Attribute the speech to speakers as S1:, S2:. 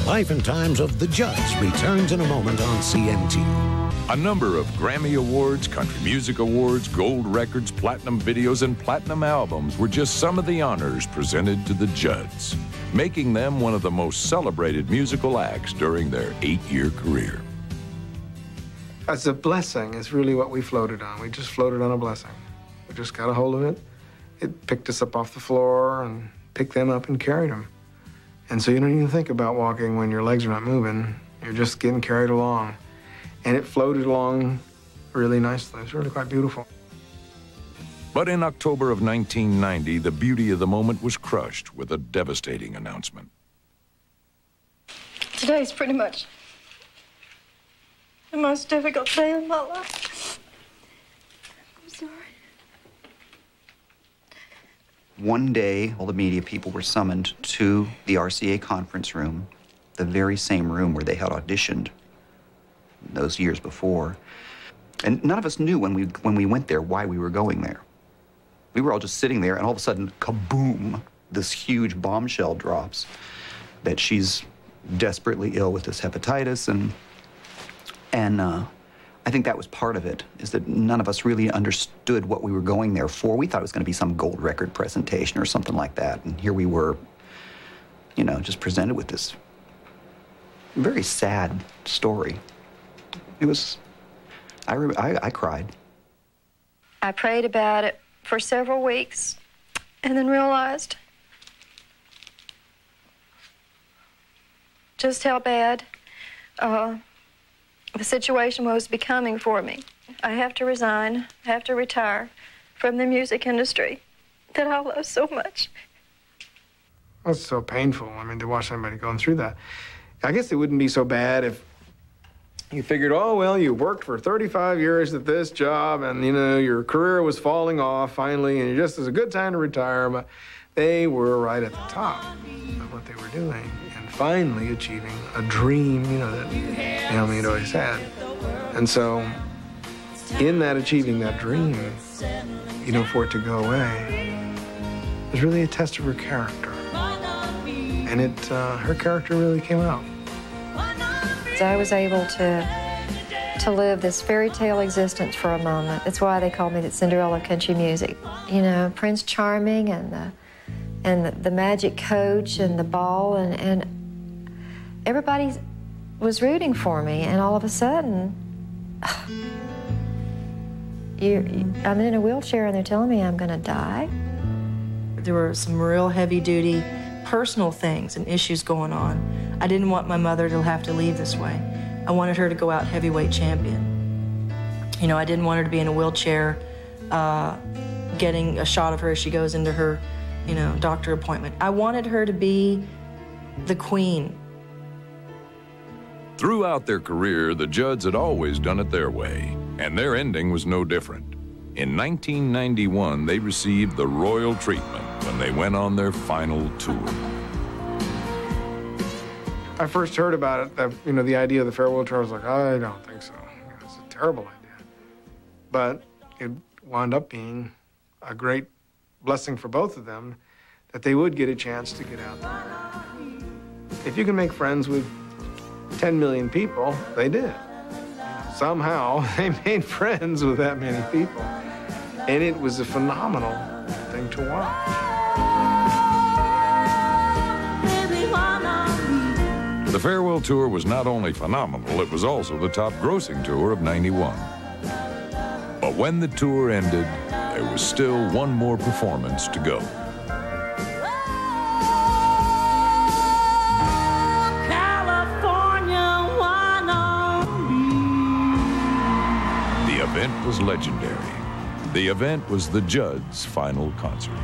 S1: Life and Times of the Judds returns in a moment on CMT.
S2: A number of Grammy Awards, Country Music Awards, gold records, platinum videos, and platinum albums were just some of the honors presented to the Judds, making them one of the most celebrated musical acts during their 8-year career.
S3: As a blessing is really what we floated on. We just floated on a blessing. We just got a hold of it. It picked us up off the floor and picked them up and carried them. And so you don't even think about walking when your legs are not moving. You're just getting carried along. And it floated along really nicely. It was really quite beautiful.
S2: But in October of 1990, the beauty of the moment was crushed with a devastating announcement.
S4: Today's pretty much the most difficult day of my life. I'm sorry.
S5: One day, all the media people were summoned to the RCA conference room, the very same room where they had auditioned those years before. And none of us knew when we went there why we were going there. We were all just sitting there, and all of a sudden, kaboom, this huge bombshell drops that she's desperately ill with this hepatitis, and I think that was part of it, is that none of us really understood what we were going there for. We thought it was going to be some gold record presentation or something like that, and here we were, you know, just presented with this very sad story. It was, I cried.
S4: I prayed about it for several weeks and then realized just how bad the situation was becoming for me. I have to resign, I have to retire from the music industry that I love so much.
S3: It's so painful, I mean, to watch somebody going through that. I guess it wouldn't be so bad if you figured, oh, well, you worked for 35 years at this job and, you know, your career was falling off finally and it just was a good time to retire. But they were right at the top of what they were doing and finally achieving a dream, you know, that Naomi had always had. And so in that achieving that dream, you know, for it to go away, was really a test of her character. And her character really came out.
S4: I was able to live this fairy tale existence for a moment. That's why they called me the Cinderella of country music. You know, Prince Charming and the magic coach and the ball and everybody was rooting for me. And all of a sudden, I'm in a wheelchair and they're telling me I'm going to die.
S6: There were some real heavy-duty personal things and issues going on. I didn't want my mother to have to leave this way. I wanted her to go out heavyweight champion. You know, I didn't want her to be in a wheelchair getting a shot of her as she goes into her, you know, doctor appointment. I wanted her to be the queen.
S2: Throughout their career, the Judds had always done it their way, and their ending was no different. In 1991, they received the royal treatment when they went on their final tour.
S3: I first heard about it, you know, the idea of the farewell tour, I was like, I don't think so. It's a terrible idea. But it wound up being a great blessing for both of them that they would get a chance to get out there. If you can make friends with 10 million people, they did. Somehow, they made friends with that many people. And it was a phenomenal thing to watch.
S2: The farewell tour was not only phenomenal, it was also the top grossing tour of '91. But when the tour ended, there was still one more performance to go. The event was legendary. The event was the Judds' final concert.